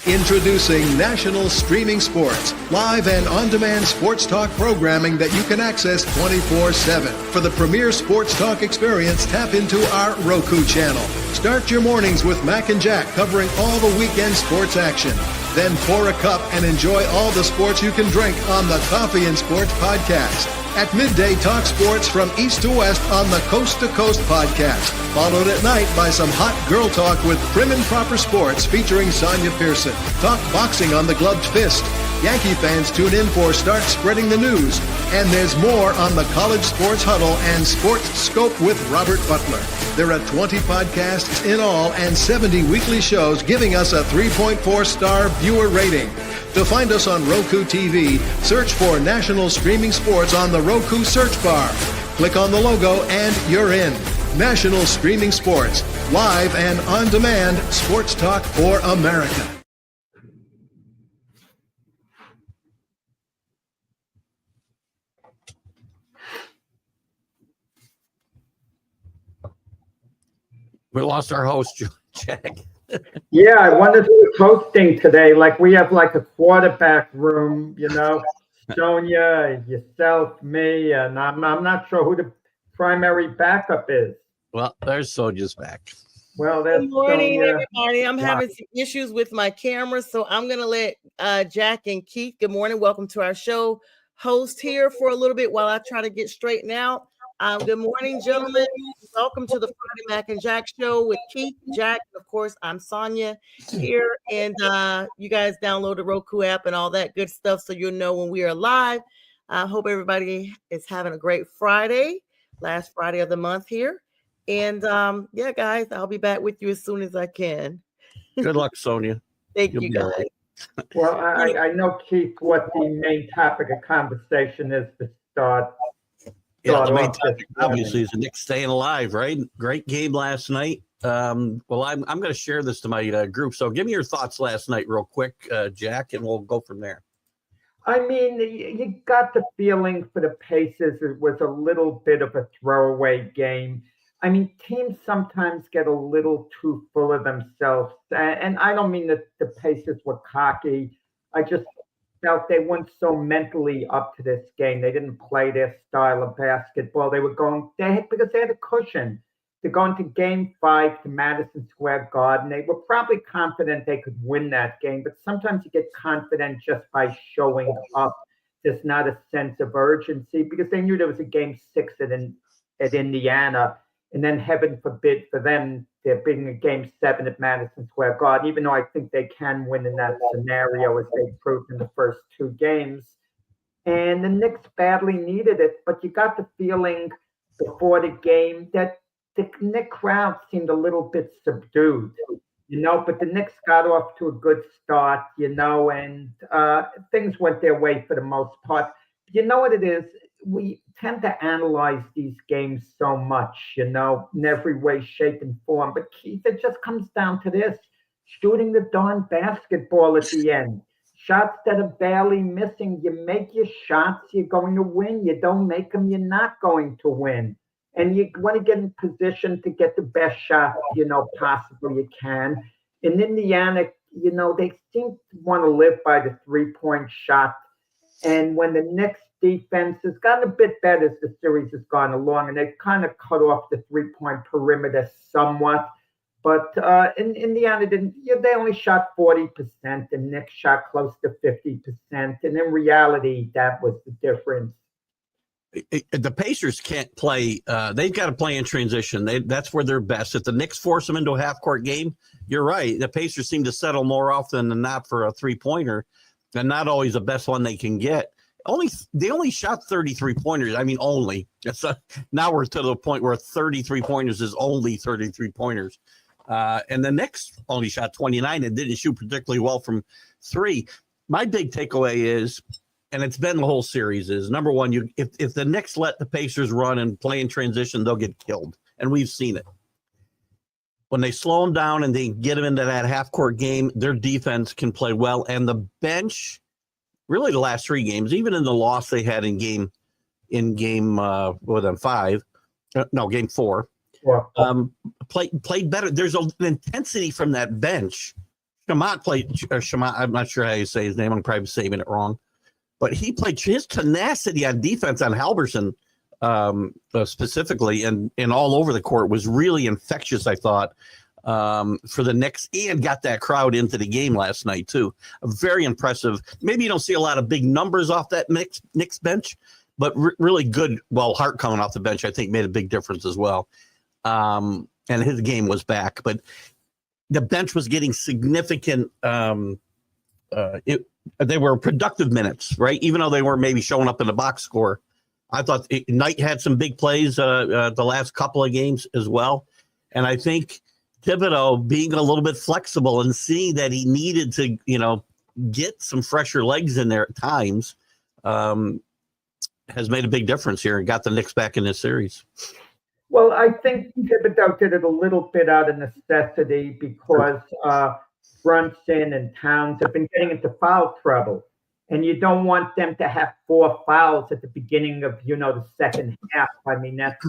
Introducing National Streaming Sports, live and on-demand sports talk programming that you can access 24/7. For the premier sports talk experience, tap into our Roku channel. Start your mornings with Mac and Jack covering all the weekend sports action. Then pour a cup and enjoy all the sports you can drink on the Coffee and Sports podcast. At midday, talk sports from east to west on the Coast to Coast podcast. Followed at night by some hot girl talk with Prim and Proper Sports featuring Sonia Pearson. Talk boxing on the Gloved Fist. Yankee fans tune in for Start Spreading the News. And there's more on the College Sports Huddle and Sports Scope with Robert Butler. There are 20 podcasts in all and 70 weekly shows giving us a 3.4-star viewer rating. To find us on Roku TV, search for National Streaming Sports on the Roku search bar. Click on the logo and you're in. National Streaming Sports, live and on-demand sports talk for America. We lost our host, Jack. Yeah, I wonder who's hosting today. Like we have like a quarterback room, you know, Sonia, yourself, me, and I'm not sure who the primary backup is. Well, there's Sonia's back. Well, there's Good morning, Sonia. everybody. I'm having some issues with my camera, so I'm going to let Jack and Keith, good morning. Welcome to our show. Host here for a little bit while I try to get straightened out. Good morning, gentlemen. Welcome to the Friday Mac and Jack show with Keith, Jack, and of course, I'm Sonia here. And you guys download the Roku app and all that good stuff so you'll know when we are live. I hope everybody is having a great Friday, last Friday of the month here. And yeah, guys, I'll be back with you as soon as I can. Good luck, Sonia. Thank you, guys. Right. Well, I know, Keith, what the main topic of conversation is to start. Yeah, the main topic obviously is the Knicks staying alive, right? Great game last night. Well, I'm going to share this to my group. So give me your thoughts last night real quick, Jack, and we'll go from there. I mean, you got the feeling for the Pacers it was a little bit of a throwaway game. I mean, teams sometimes get a little too full of themselves. And I don't mean that the Pacers were cocky. I just felt they weren't so mentally up to this game. They didn't play their style of basketball. Because they had a cushion to go into game 5 to Madison Square Garden. They were probably confident they could win that game, but sometimes you get confident just by showing up. There's not a sense of urgency because they knew there was a game 6 at Indiana. And then heaven forbid for them, there being a game 7 at Madison Square Garden, even though I think they can win in that scenario as they proved in the first 2 games. And the Knicks badly needed it, but you got the feeling before the game that the Knicks crowd seemed a little bit subdued, you know, but the Knicks got off to a good start, you know, and things went their way for the most part. You know what it is? We tend to analyze these games so much, you know, in every way, shape, and form. But Keith, it just comes down to this: shooting the darn basketball at the end. Shots that are barely missing. You make your shots, you're going to win. You don't make them, you're not going to win. And you want to get in position to get the best shot, you know, possible you can. In Indiana, you know, they seem to want to live by the three-point shot. And when the Knicks defense has gotten a bit better as the series has gone along, and they've kind of cut off the three-point perimeter somewhat. But in Indiana, they only shot 40%, and Knicks shot close to 50%. And in reality, that was the difference. The Pacers can't play. They've got to play in transition. That's where they're best. If the Knicks force them into a half-court game, you're right. The Pacers seem to settle more often than not for a three-pointer, and not always the best one they can get. They only shot 33 pointers. I mean, only. Now we're to the point where 33 pointers is only 33 pointers. And the Knicks only shot 29 and didn't shoot particularly well from 3. My big takeaway is, and it's been the whole series, is number one, if the Knicks let the Pacers run and play in transition, they'll get killed. And we've seen it. When they slow them down and they get them into that half-court game, their defense can play well. And the bench, really the last 3 games, even in the loss they had in game 4, played better. There's an intensity from that bench Shamat played, or Shamat, I'm not sure how you say his name. I'm probably saying it wrong. But he played his tenacity on defense on Halverson specifically and all over the court was really infectious, I thought, for the Knicks, and got that crowd into the game last night, too. Very impressive. Maybe you don't see a lot of big numbers off that Knicks bench, but really good. Well, Hart coming off the bench, I think, made a big difference as well. And his game was back. But the bench was getting significant they were productive minutes, right? Even though they weren't maybe showing up in the box score. I thought Knight had some big plays the last couple of games as well. And I think Thibodeau being a little bit flexible and seeing that he needed to, get some fresher legs in there at times has made a big difference here and got the Knicks back in this series. Well, I think Thibodeau did it a little bit out of necessity because Brunson and Towns have been getting into foul trouble. And you don't want them to have 4 fouls at the beginning of, the second half. I mean, that's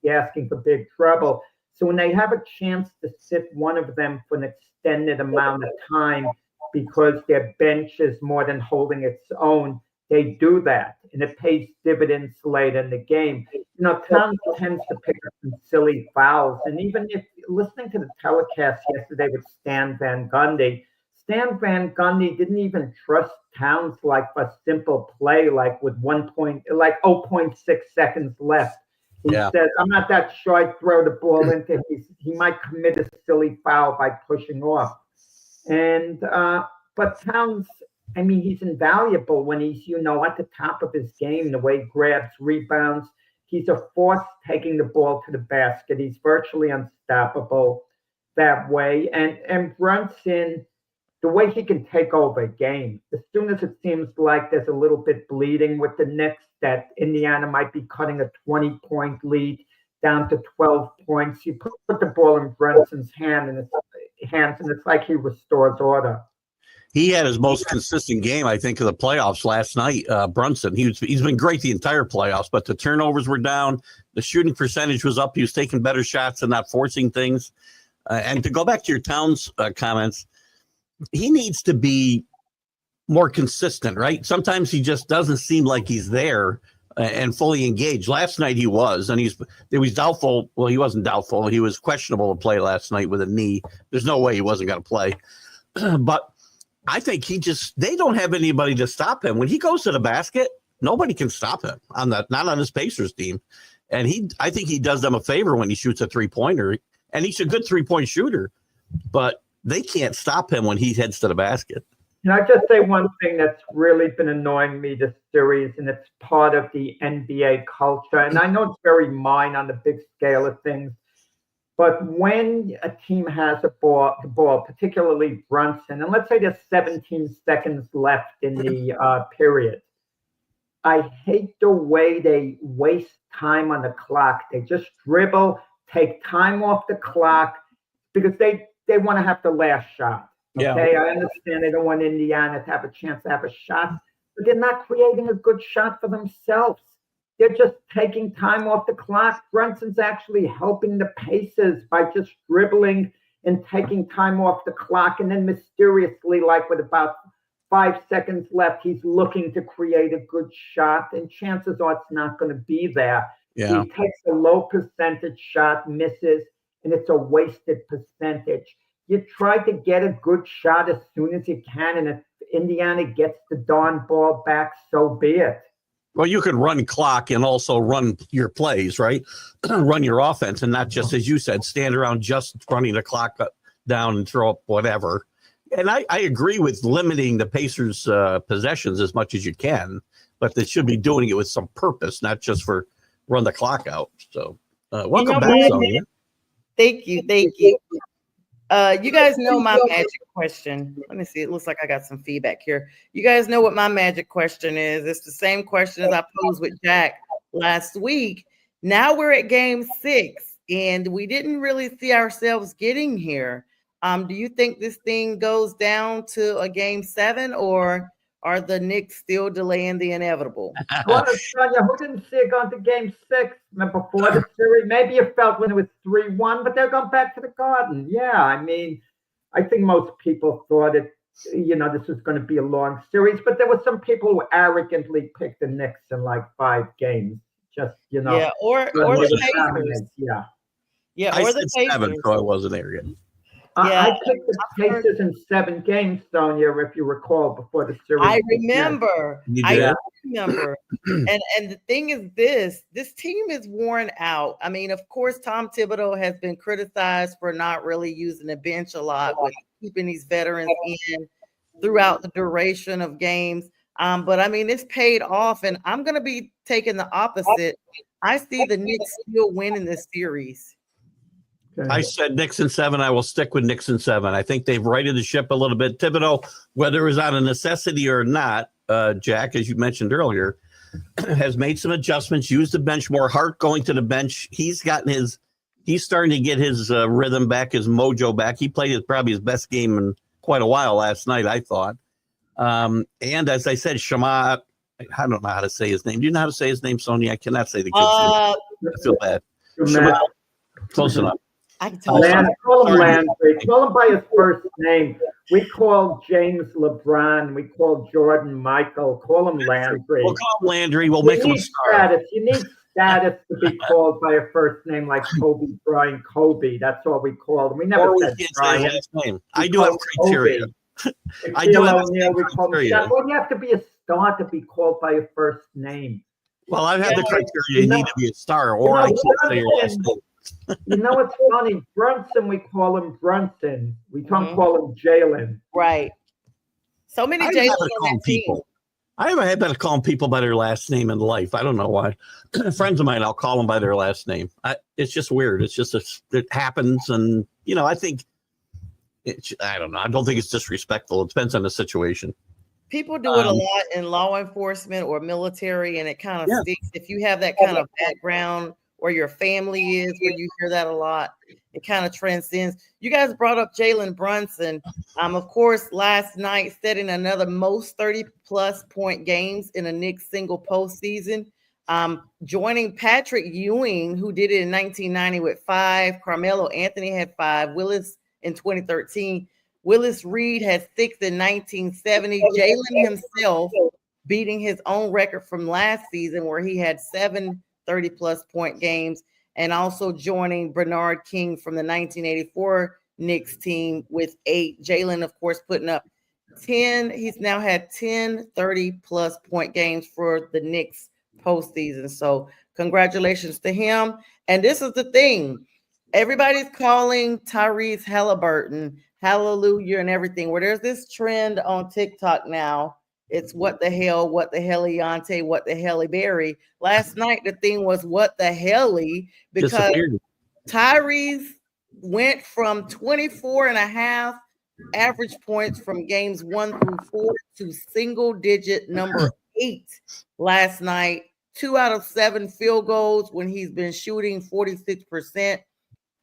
asking for big trouble. So when they have a chance to sit one of them for an extended amount of time because their bench is more than holding its own, they do that. And it pays dividends later in the game. Towns tends to pick up some silly fouls. And even if listening to the telecast yesterday with Stan Van Gundy didn't even trust Towns like a simple play, like with 0.6 seconds left. He said, I'm not that sure I'd throw the ball into him. He might commit a silly foul by pushing off. And but Towns, I mean, he's invaluable when he's, at the top of his game, the way he grabs rebounds. He's a force taking the ball to the basket. He's virtually unstoppable that way. And Brunson, the way he can take over a game, as soon as it seems like there's a little bit bleeding with the Knicks, that Indiana might be cutting a 20-point lead down to 12 points, you put the ball in Brunson's hands, and it's like he restores order. He had his most consistent game, I think, of the playoffs last night, Brunson. He's been great the entire playoffs, but the turnovers were down. The shooting percentage was up. He was taking better shots and not forcing things. And to go back to your Towns comments, he needs to be more consistent, right? Sometimes he just doesn't seem like he's there and fully engaged. Last night he was, and he was doubtful. Well, he wasn't doubtful. He was questionable to play last night with a knee. There's no way he wasn't going to play. But I think they don't have anybody to stop him. When he goes to the basket, nobody can stop him not on his Pacers team. And I think he does them a favor when he shoots a 3-pointer, and he's a good 3-point shooter, but they can't stop him when he heads to the basket. Can I just say one thing that's really been annoying me this series, and it's part of the NBA culture, and I know it's very minor on the big scale of things, but when a team has the ball, particularly Brunson, and let's say there's 17 seconds left in the period, I hate the way they waste time on the clock. They just dribble, take time off the clock, because they want to have the last shot. Okay, I understand they don't want Indiana to have a chance to have a shot, but they're not creating a good shot for themselves. They're just taking time off the clock. Brunson's actually helping the Pacers by just dribbling and taking time off the clock. And then mysteriously, like with about 5 seconds left, he's looking to create a good shot. And chances are it's not going to be there. Yeah. He takes a low percentage shot, misses, and it's a wasted percentage. You try to get a good shot as soon as you can. And if Indiana gets the darn ball back, so be it. Well, you can run clock and also run your plays, right? Run your offense and not just, as you said, stand around just running the clock down and throw up whatever. And I agree with limiting the Pacers' possessions as much as you can, but they should be doing it with some purpose, not just for run the clock out. So welcome back, Sonia. Thank you. You guys know my magic question. Let me see. It looks like I got some feedback here. You guys know what my magic question is. It's the same question as I posed with Jack last week. Now we're at game 6, and we didn't really see ourselves getting here. Do you think this thing goes down to a game 7, or are the Knicks still delaying the inevitable? Well, Sonia, who didn't see it going to game 6 before the series? Maybe you felt when it was 3-1, but they're going back to the Garden. Yeah, I mean, I think most people thought this was going to be a long series, but there were some people who arrogantly picked the Knicks in like 5 games. Just, Yeah, or to the dominate. Pacers. Yeah. Yeah, I or said the 7, Pacers. so I wasn't there yet. I Yeah, picked the Pacers in 7 games, Sonia, if you recall, before the series. I began. remember. You I did? remember. And the thing is this team is worn out. I mean, of course, Tom Thibodeau has been criticized for not really using the bench a lot, with keeping these veterans in throughout the duration of games. But I mean, it's paid off, and I'm going to be taking the opposite. I see the Knicks still winning this series. I said Knicks in 7. I will stick with Knicks in 7. I think they've righted the ship a little bit. Thibodeau, whether it was out of necessity or not, Jack, as you mentioned earlier, has made some adjustments, used the bench more. Hart going to the bench. He's starting to get his rhythm back, his mojo back. He played probably his best game in quite a while last night, I thought. And as I said, Shama, I don't know how to say his name. Do you know how to say his name, Sonia? I cannot say the kid's name. I feel bad. Shama, close enough. I can tell Call him Landry. Call him by his first name. We call James LeBron. We call Jordan Michael. Call him Landry. We'll call him Landry. We'll make him a star. You need status to be called by a first name like Kobe Bryant. Kobe. That's all we call him. We never said Bryant. Say his name. I do have criteria. I do have criteria. Well, you have to be a star to be called by a first name. Well, I have the criteria. You need to be a star, or I can't say your last name. You know what's funny? Brunson, we call him Brunson. We don't call him Jalen. Right. So many Jalen's on that team. I haven't had to call people by their last name in life. I don't know why. Friends of mine, I'll call them by their last name. It's just weird. It's just it happens, and I think I don't know. I don't think it's disrespectful. It depends on the situation. People do it a lot in law enforcement or military, and it kind of sticks. If you have that kind of background, or your family is, where you hear that a lot, it kind of transcends. You guys brought up Jalen Brunson. Of course, last night setting another most 30-plus point games in a Knicks single postseason. Joining Patrick Ewing, who did it in 1990 with 5. Carmelo Anthony had 5. Willis in 2013. Willis Reed had 6 in 1970. Jalen himself beating his own record from last season, where he had 7 30-plus point games, and also joining Bernard King from the 1984 Knicks team with 8. Jalen, of course, putting up 10. He's now had 10 30-plus point games for the Knicks postseason. So congratulations to him. And this is the thing. Everybody's calling Tyrese Halliburton hallelujah and everything. Where there's this trend on TikTok now. It's what the hell Leonte, what the hell Barry. Last night, the thing was what the hell, because Tyrese went from 24.5 average points from games 1 through 4 to single digit number 8 last night. 2 out of 7 field goals when he's been shooting 46%.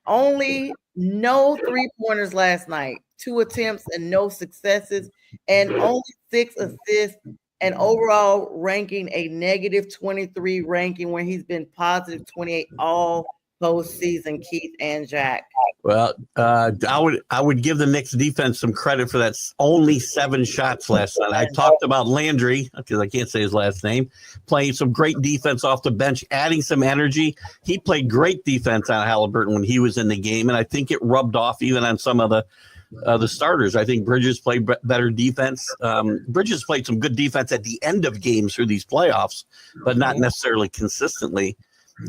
Only no 3-pointers last night. 2 attempts and no successes, and only 6 assists, and overall ranking a negative 23 ranking when he's been positive 28 all postseason, Keith and Jack. Well, I would give the Knicks defense some credit for that. Only 7 shots last night. I talked about Landry, because I can't say his last name, playing some great defense off the bench, adding some energy. He played great defense on Halliburton when he was in the game, and I think it rubbed off even on some of the starters. I think Bridges played better defense. Bridges played some good defense at the end of games through these playoffs, but not necessarily consistently.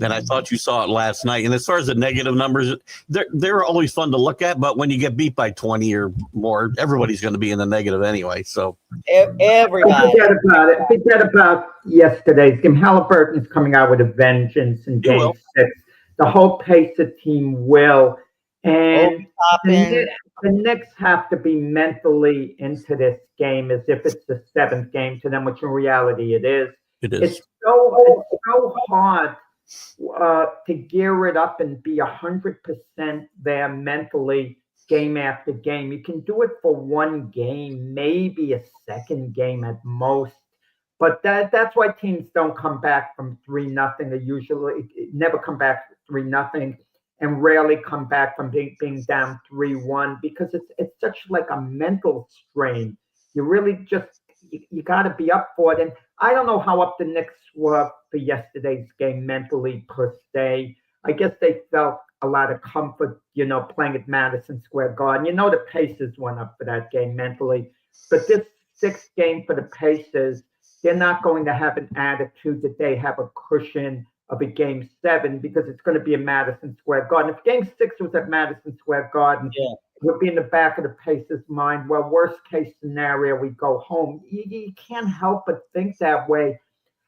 And I thought you saw it last night. And as far as the negative numbers, they're always fun to look at. But when you get beat by 20 or more, everybody's going to be in the negative anyway. So everybody. Forget about yesterday's game. Halliburton's coming out with a vengeance in game 6. The whole Pacer team will. And the Knicks have to be mentally into this game as if it's the 7th game to them, which in reality it is. It's so hard to gear it up and be 100% there mentally game after game. You can do it for 1 game, maybe a 2nd game at most. But that's why teams don't come back from 3-0. They usually never come back 3-0. and rarely come back from being down 3-1 because it's such like a mental strain. You really just you got to be up for it. And I don't know how up the Knicks were for yesterday's game mentally per se. I guess they felt a lot of comfort, playing at Madison Square Garden. The Pacers went up for that game mentally. But this sixth game for the Pacers, they're not going to have an attitude that they have a cushion of a game 7 because it's going to be in Madison Square Garden. If game 6 was at Madison Square Garden, it would be in the back of the Pacers' mind. Well, worst case scenario, we go home. You can't help but think that way.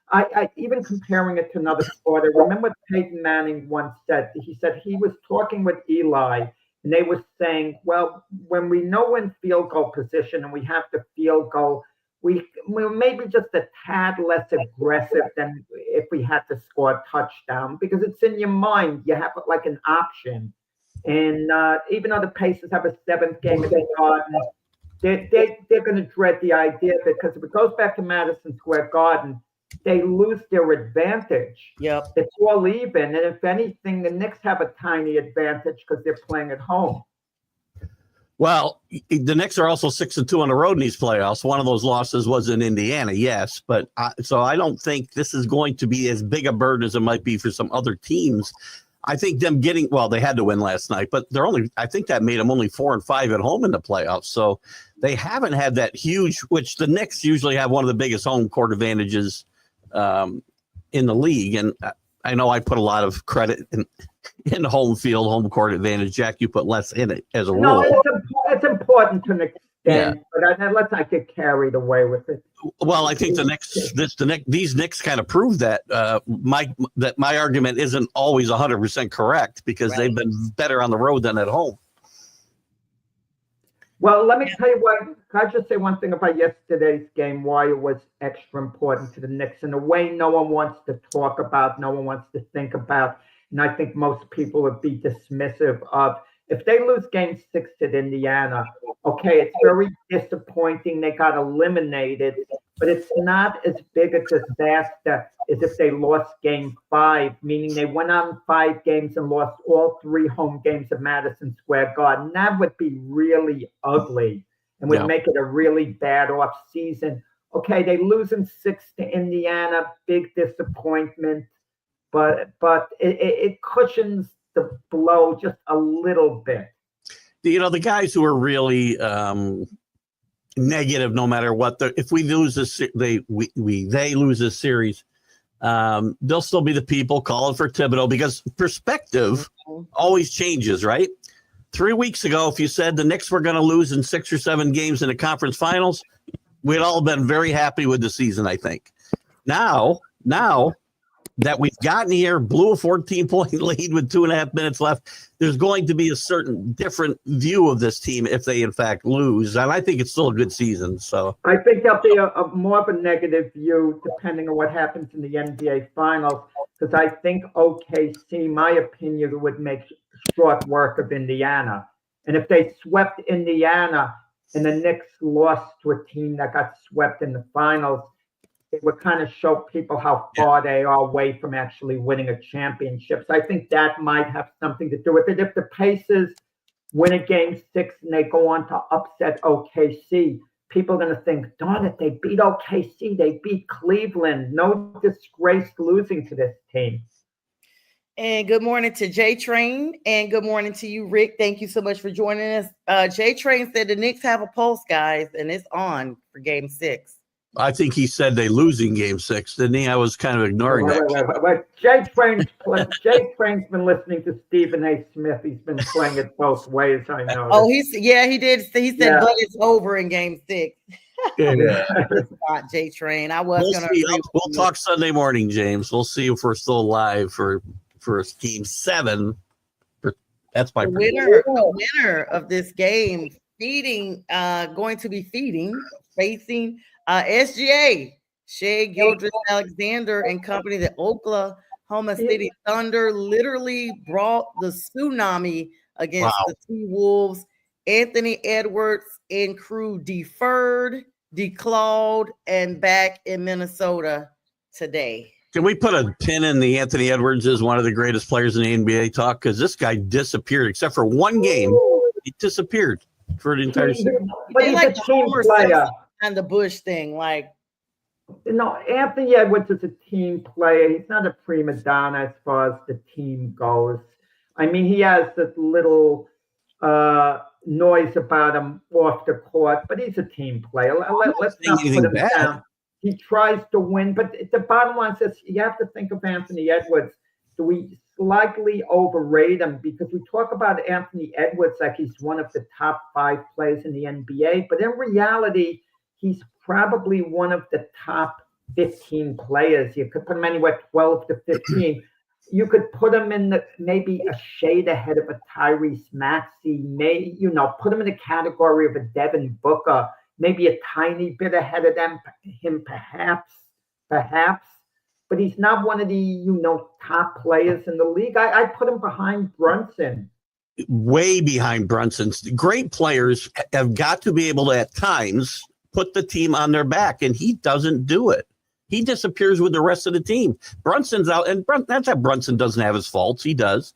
I even comparing it to another sport, I remember Peyton Manning once said, he said he was talking with Eli, and they were saying, well, when we know in field goal position and we have the field goal, we're maybe just a tad less aggressive than if we had to score a touchdown because it's in your mind. You have like an option. And even though the Pacers have a 7th game at the Garden, they're going to dread the idea of it because if it goes back to Madison Square Garden, they lose their advantage. Yep. It's all even. And if anything, the Knicks have a tiny advantage because they're playing at home. Well, the Knicks are also 6-2 on the road in these playoffs. One of those losses was in Indiana, yes. But so I don't think this is going to be as big a burden as it might be for some other teams. I think them they had to win last night, but I think that made them only 4-5 at home in the playoffs. So they haven't had that huge, which the Knicks usually have one of the biggest home court advantages in the league. And I know I put a lot of credit in the home court advantage. Jack, you put less in it as a rule. No, it's important to an extent, but let's not get carried away with it. Well, I think these Knicks kind of prove that my argument isn't always 100% correct because they've been better on the road than at home. Well, let me tell you what. Can I just say one thing about yesterday's game? Why it was extra important to the Knicks in a way no one wants to talk about, no one wants to think about, and I think most people would be dismissive of. If they lose game 6 at Indiana, okay, it's very disappointing. They got eliminated, but it's not as big a disaster as if they lost game 5, meaning they went on 5 games and lost all 3 home games at Madison Square Garden. That would be really ugly and would make it a really bad off season. Okay, they lose in 6 to Indiana, big disappointment, but it cushions the blow just a little bit. The guys who are really negative, no matter what, if we lose this, they lose this series, they'll still be the people calling for Thibodeau because perspective always changes, right? 3 weeks ago, if you said the Knicks were going to lose in 6 or 7 games in the conference finals, we'd all been very happy with the season, I think. Now that we've gotten here, blew a 14-point lead with 2.5 minutes left, there's going to be a certain different view of this team if they, in fact, lose. And I think it's still a good season. So I think there'll be a more of a negative view depending on what happens in the NBA Finals, because I think OKC, my opinion, would make short work of Indiana. And if they swept Indiana and the Knicks lost to a team that got swept in the finals, it would kind of show people how far they are away from actually winning a championship. So I think that might have something to do with it. If the Pacers win a game 6 and they go on to upset OKC, people are going to think, darn it, they beat OKC, they beat Cleveland. No disgrace losing to this team. And good morning to J Train, and good morning to you, Rick. Thank you so much for joining us. J Train said the Knicks have a pulse, guys, and it's on for game 6. I think he said they lose in game 6, didn't he? I was kind of ignoring that. Wait. Jay Train's been listening to Stephen A. Smith. He's been playing it both ways, I know. Oh, he did. He said, but it's over in game 6. Not J Train. I was going to. We'll talk Sunday morning, James. We'll see if we're still alive for game 7. That's my winner of this game, going to be facing SGA, Shai Gilgeous-Alexander and company. The Oklahoma City Thunder literally brought the tsunami against the T-Wolves. Anthony Edwards and crew deferred, declawed, and back in Minnesota today. Can we put a pin in the Anthony Edwards is one of the greatest players in the NBA talk? Because this guy disappeared, except for one game. He disappeared for the entire season. But They he's like a the team Homer player. Simpson and the Bush thing. Like, No, Anthony Edwards is a team player. He's not a prima donna as far as the team goes. I mean, he has this little noise about him off the court, but he's a team player. Let's not put him down. He tries to win, but the bottom line says you have to think of Anthony Edwards. Do we slightly overrate him? Because we talk about Anthony Edwards like he's one of the top 5 players in the NBA, but in reality, he's probably one of the top 15 players. You could put him anywhere 12 to 15. You could put him in maybe a shade ahead of a Tyrese Maxey, put him in the category of a Devin Booker, maybe a tiny bit ahead of him, perhaps. But he's not one of the, top players in the league. I put him behind Brunson. Way behind Brunson. Great players have got to be able to, at times, put the team on their back, and he doesn't do it. He disappears with the rest of the team. Brunson's out, and that's how Brunson doesn't have his faults. He does.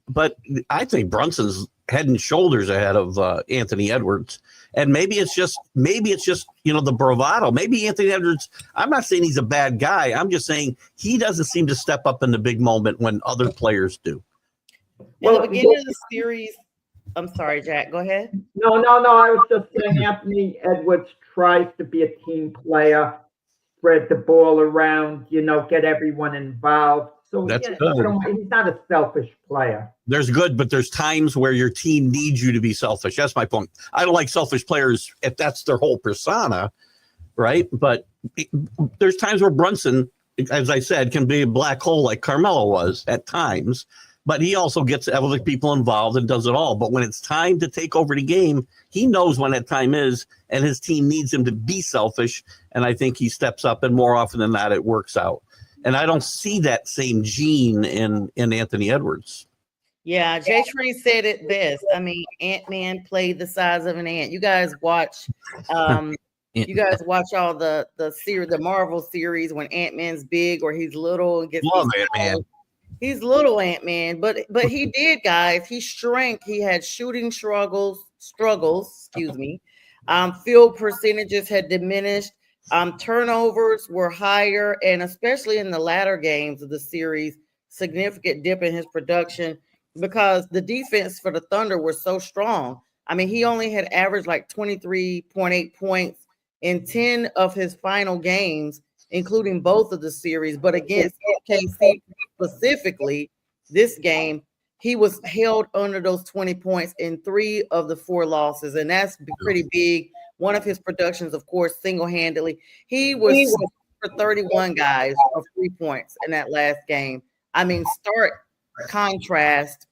But I think Brunson's head and shoulders ahead of Anthony Edwards. And maybe it's just the bravado. Maybe Anthony Edwards, I'm not saying he's a bad guy. I'm just saying he doesn't seem to step up in the big moment when other players do. In the beginning of the series, I'm sorry, Jack, go ahead. No. I was just saying Anthony Edwards tries to be a team player, spread the ball around, get everyone involved. So that's good. He's not a selfish player. But there's times where your team needs you to be selfish. That's my point. I don't like selfish players if that's their whole persona, right? But there's times where Brunson, as I said, can be a black hole like Carmelo was at times. But he also gets other people involved and does it all. But when it's time to take over the game, he knows when that time is, and his team needs him to be selfish. And I think he steps up, and more often than not, it works out. And I don't see that same gene in Anthony Edwards. Yeah, Jay Train said it best. I mean, Ant-Man played the size of an ant. You guys watch all the series, the Marvel series when Ant-Man's big or he's little and gets Ant-Man. He's little Ant-Man, but he did, guys. He shrank. He had shooting struggles, field percentages had diminished. Turnovers were higher, and especially in the latter games of the series, significant dip in his production because the defense for the Thunder was so strong. I mean, he only had averaged like 23.8 points in 10 of his final games, including both of the series. But against KC specifically, this game, he was held under those 20 points in 3 of the 4 losses, and that's pretty big. One of his productions, of course, single-handedly. He was for 31 guys for 3 points in that last game. I mean, stark contrast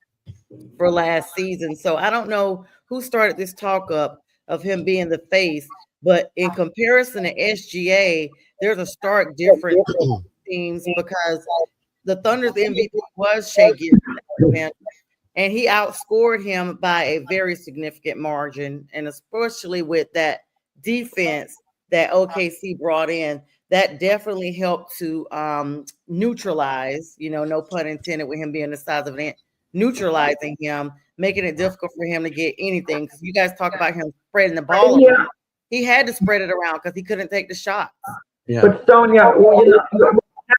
for last season. So I don't know who started this talk up of him being the face, but in comparison to SGA, there's a stark difference in teams because the Thunder's MVP was Shai Gilgeous, and he outscored him by a very significant margin, and especially with that defense that OKC brought in, that definitely helped to neutralize, no pun intended with him being the size of an ant, neutralizing him, making it difficult for him to get anything. Because you guys talk about him spreading the ball around. He had to spread it around because he couldn't take the shots. Yeah. But Sonia, you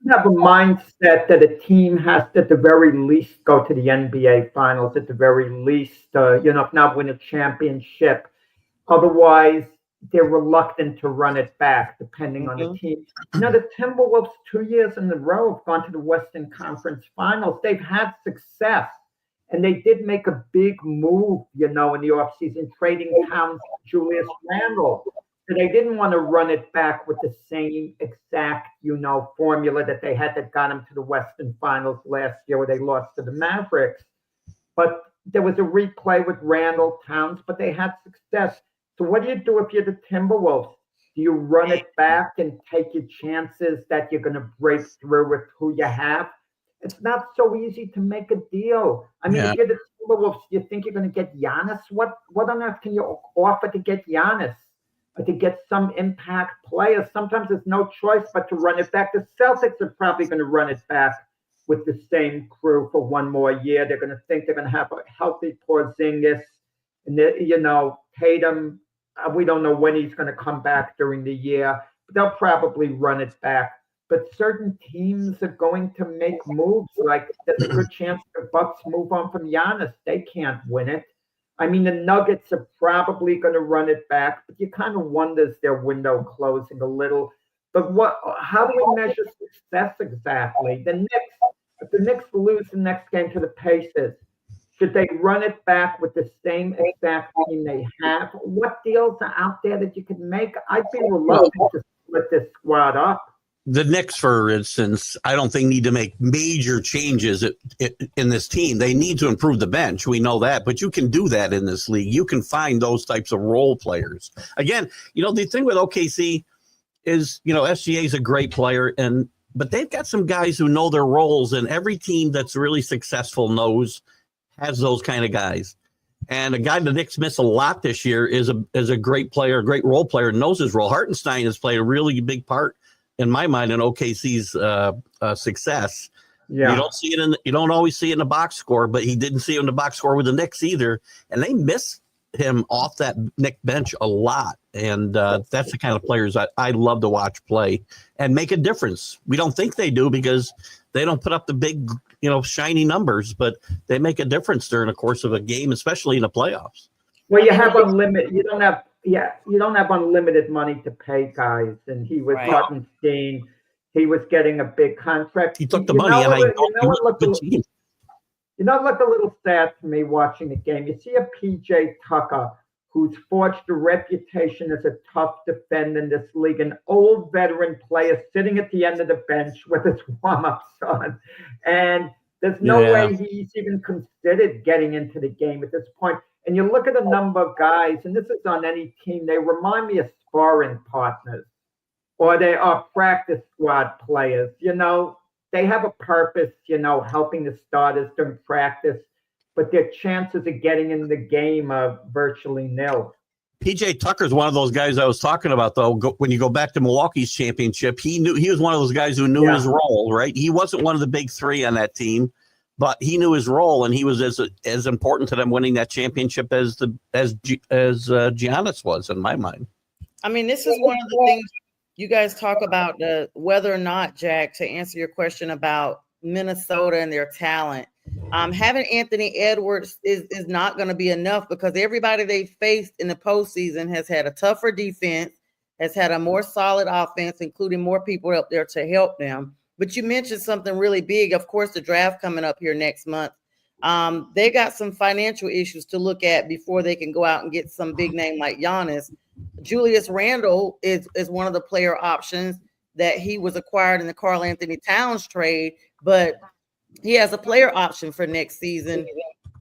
have a mindset that a team has to, at the very least, go to the NBA Finals, at the very least, if not win a championship. Otherwise, they're reluctant to run it back, depending on the team. The Timberwolves 2 years in a row have gone to the Western Conference Finals. They've had success, and they did make a big move, in the offseason, trading Towns, Julius Randle. So they didn't want to run it back with the same exact, formula that they had that got them to the Western Finals last year where they lost to the Mavericks. But there was a replay with Randle, Towns, but they had success. So what do you do if you're the Timberwolves? Do you run it back and take your chances that you're going to break through with who you have? It's not so easy to make a deal. I mean, if you're the Timberwolves, you think you're going to get Giannis? What on earth can you offer to get Giannis? to get some impact players. Sometimes there's no choice but to run it back. The Celtics are probably going to run it back with the same crew for one more year. They're going to think they're going to have a healthy Porzingis, and Tatum. We don't know when he's going to come back during the year, but they'll probably run it back. But certain teams are going to make moves. Like there's a good chance the Bucks move on from Giannis. They can't win it. I mean, the Nuggets are probably going to run it back, but you kind of wonder is their window closing a little. But how do we measure success exactly? If the Knicks lose the next game to the Pacers, should they run it back with the same exact team they have? What deals are out there that you can make? I'd be reluctant to split this squad up. The Knicks, for instance, I don't think need to make major changes in this team. They need to improve the bench. We know that, but you can do that in this league. You can find those types of role players. Again, the thing with OKC is, SGA is a great player, but they've got some guys who know their roles, and every team that's really successful has those kind of guys. And a guy the Knicks miss a lot this year is a great player, a great role player, knows his role. Hartenstein has played a really big part, in my mind, in OKC's success. Yeah. You don't always see it in the box score, but he didn't see it in the box score with the Knicks either. And they miss him off that Knicks bench a lot. And that's the kind of players I love to watch play and make a difference. We don't think they do because they don't put up the big, shiny numbers, but they make a difference during the course of a game, especially in the playoffs. Well, you have unlimited. You don't have unlimited money to pay guys. And he was Hartenstein. He was getting a big contract. He took the money, and it looked a little sad to me watching the game. You see a PJ Tucker who's forged a reputation as a tough defender in this league, an old veteran player sitting at the end of the bench with his warm-ups on. And there's no way he's even considered getting into the game at this point. And you look at a number of guys, and this is on any team, they remind me of sparring partners, or they are practice squad players. They have a purpose, helping the starters during practice, but their chances of getting in the game are virtually nil. PJ Tucker's one of those guys I was talking about, though. When you go back to Milwaukee's championship, he was one of those guys who knew his role, right? He wasn't one of the big three on that team, but he knew his role, and he was as important to them winning that championship as Giannis was, in my mind. I mean, this is one of the things you guys talk about, whether or not, Jack, to answer your question about Minnesota and their talent. Having Anthony Edwards is not going to be enough because everybody they faced in the postseason has had a tougher defense, has had a more solid offense, including more people up there to help them. But you mentioned something really big. Of course, the draft coming up here next month. They got some financial issues to look at before they can go out and get some big name like Giannis. Julius Randle is one of the player options that he was acquired in the Karl Anthony Towns trade, but he has a player option for next season.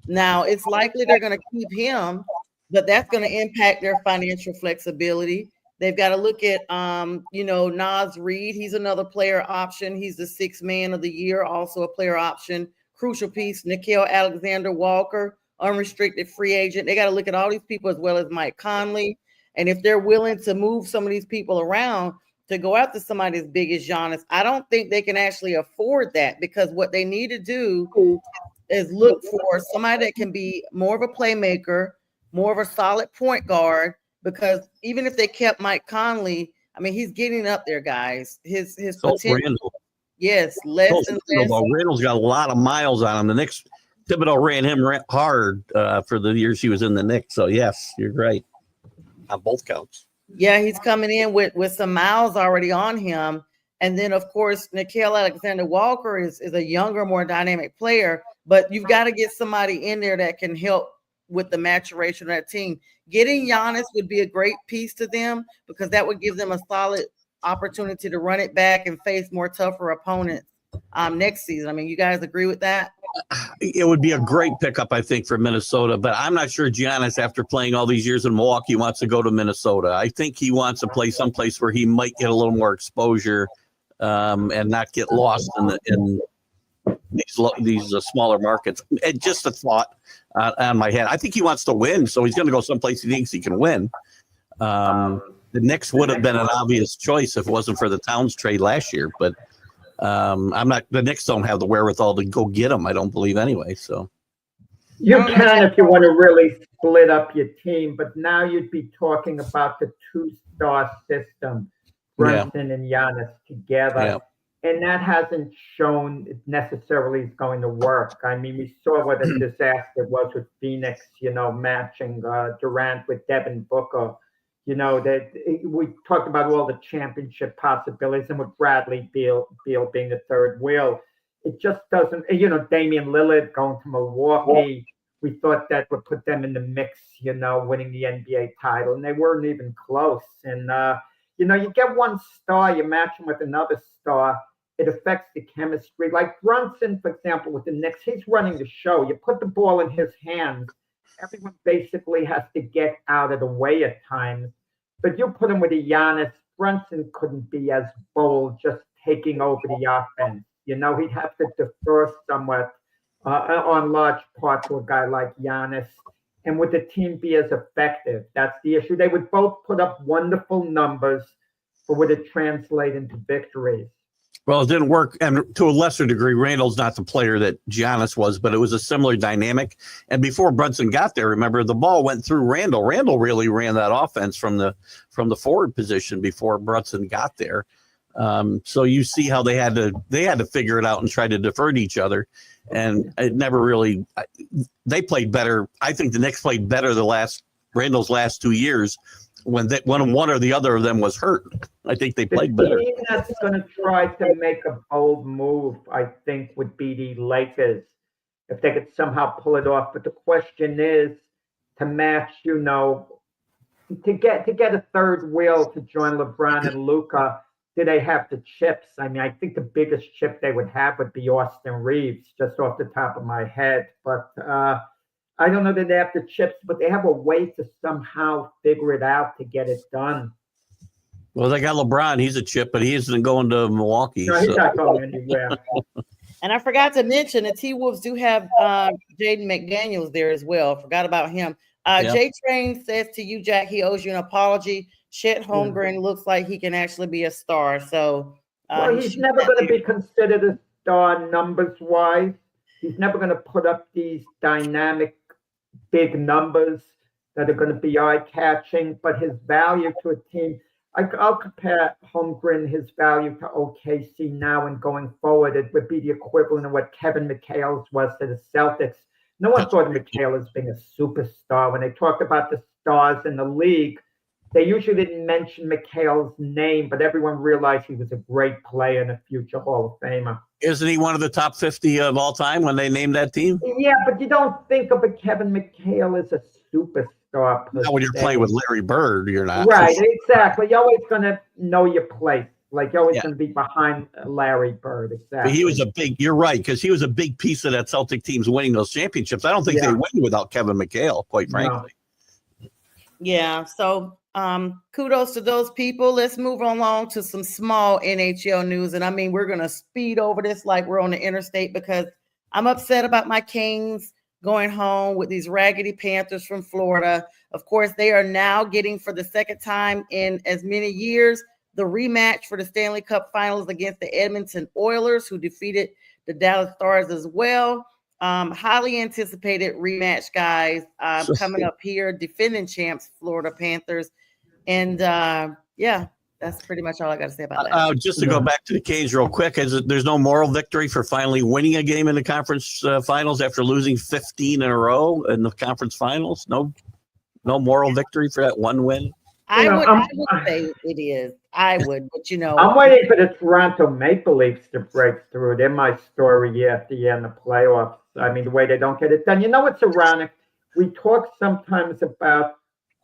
Now, it's likely they're going to keep him, but that's going to impact their financial flexibility. They've got to look at, Naz Reid. He's another player option. He's the sixth man of the year, also a player option. Crucial piece, Nickeil Alexander-Walker, unrestricted free agent. They got to look at all these people as well as Mike Conley. And if they're willing to move some of these people around to go after somebody as big as Giannis, I don't think they can actually afford that, because what they need to do is look for somebody that can be more of a playmaker, more of a solid point guard, because even if they kept Mike Conley, I mean, he's getting up there, guys. His potential. Randall. Yes, less and less. Randall's got a lot of miles on him. The Knicks, Thibodeau ran him hard for the years he was in the Knicks. So, yes, you're right on both counts. Yeah, he's coming in with some miles already on him. And then, of course, Nickeil Alexander-Walker is a younger, more dynamic player. But you've got to get somebody in there that can help with the maturation of that team. Getting Giannis would be a great piece to them, because that would give them a solid opportunity to run it back and face more tougher opponents next season. I mean, you guys agree with that? It would be a great pickup, I think, for Minnesota, but I'm not sure Giannis, after playing all these years in Milwaukee, wants to go to Minnesota. I think he wants to play someplace where he might get a little more exposure and not get lost in these smaller markets. And just a thought on my head. I think he wants to win, so he's going to go someplace he thinks he can win. the Knicks would have been an obvious choice if it wasn't for the Towns trade last year. But the Knicks don't have the wherewithal to go get him, I don't believe anyway. So you can if you want to really split up your team, but now you'd be talking about the two-star system, Brunson and Giannis together. Yeah. And that hasn't shown it necessarily is going to work. I mean, we saw what a disaster it was with Phoenix, matching Durant with Devin Booker. We talked about all the championship possibilities and with Bradley Beal being the third wheel. It just doesn't, Damian Lillard going to Milwaukee. We thought that would put them in the mix, winning the NBA title, and they weren't even close. And, you get one star, you match him with another star, it affects the chemistry. Like Brunson, for example, with the Knicks, he's running the show. You put the ball in his hands, everyone basically has to get out of the way at times. But you put him with a Giannis, Brunson couldn't be as bold just taking over the offense. He'd have to defer somewhat on large part to a guy like Giannis. And would the team be as effective? That's the issue. They would both put up wonderful numbers, but would it translate into victories? Well, it didn't work, and to a lesser degree, Randall's not the player that Giannis was, but it was a similar dynamic. And before Brunson got there, remember, the ball went through Randall. Randall really ran that offense from the forward position before Brunson got there. So you see how they had to figure it out and try to defer to each other, and it never really. They played better. I think the Knicks played better Randall's last 2 years. When one or the other of them was hurt, I think they played better. The team that's going to try to make a bold move, I think, would be the Lakers, if they could somehow pull it off. But the question is, to match, to get a third wheel to join LeBron and Luka, do they have the chips? I mean, I think the biggest chip they would have would be Austin Reeves, just off the top of my head. But I don't know that they have the chips, but they have a way to somehow figure it out to get it done. Well, they got LeBron. He's a chip, but he isn't going to Milwaukee. No, he's not going anywhere. And I forgot to mention the T-Wolves do have Jaden McDaniels there as well. Forgot about him. J Train says to you, Jack, he owes you an apology. Chet Holmgren looks like he can actually be a star. So he's never going to be considered a star numbers-wise. He's never going to put up these dynamic big numbers that are going to be eye-catching, but his value to a team, I'll compare Holmgren, his value to OKC now and going forward. It would be the equivalent of what Kevin McHale was to the Celtics. No one thought of McHale as being a superstar. When they talked about the stars in the league, they usually didn't mention McHale's name, but everyone realized he was a great player and a future Hall of Famer. Isn't he one of the top 50 of all time when they named that team? Yeah, but you don't think of a Kevin McHale as a superstar. Not when you're playing with Larry Bird, you're not. Right, exactly. You're always going to know your place. Like, you're always going to be behind Larry Bird. Exactly. But he was you're right, because he was a big piece of that Celtic team's winning those championships. I don't think they win without Kevin McHale, quite frankly. No. Yeah, so kudos to those people. Let's move along to some small NHL news. And I mean, we're going to speed over this like we're on the interstate because I'm upset about my Kings going home with these raggedy Panthers from Florida. Of course, they are now getting, for the second time in as many years, the rematch for the Stanley Cup Finals against the Edmonton Oilers, who defeated the Dallas Stars as well. Highly anticipated rematch, guys, coming up here, defending champs, Florida Panthers. And that's pretty much all I got to say about that. Just to go back to the Canes real quick, there's no moral victory for finally winning a game in the conference finals after losing 15 in a row in the conference finals. No moral victory for that one win. I would say it is. I would, but I'm waiting for the Toronto Maple Leafs to break through. They're my story at the end of playoffs. I mean, the way they don't get it done. It's ironic. We talk sometimes about